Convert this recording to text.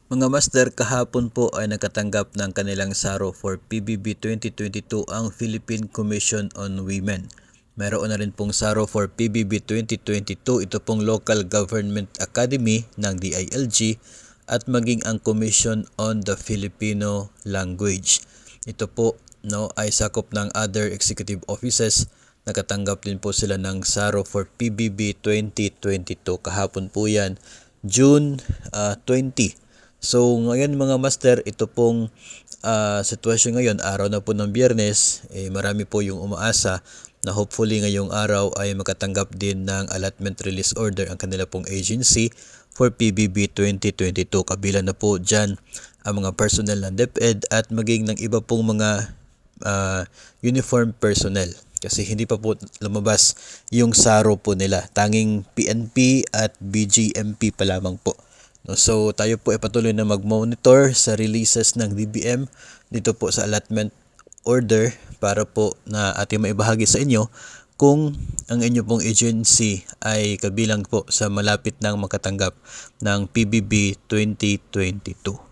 Mga master, kahapon po ay nakatanggap ng kanilang SARO for PBB 2022 ang Philippine Commission on Women. Meron na rin pong SARO for PBB 2022, ito pong Local Government Academy ng DILG at maging ang Commission on the Filipino Language. Ito po ay sakop ng other executive offices. Nakatanggap din po sila ng SARO for PBB 2022. Kahapon po yan, June 20. So ngayon mga master, ito pong sitwasyon ngayon, araw na po ng Biyernes, marami po yung umaasa na hopefully ngayong araw ay makatanggap din ng allotment release order ang kanila pong agency for PBB 2022. Kabila na po dyan ang mga personnel ng DepEd at maging ng iba pong mga uniform personnel. Kasi hindi pa po lumabas yung SARO po nila. Tanging PNP at BGMP pa lamang po. So tayo po ay patuloy na mag-monitor sa releases ng DBM dito po sa allotment order para po na ating maibahagi sa inyo kung ang inyo pong agency ay kabilang po sa malapit ng makatanggap ng PBB 2022.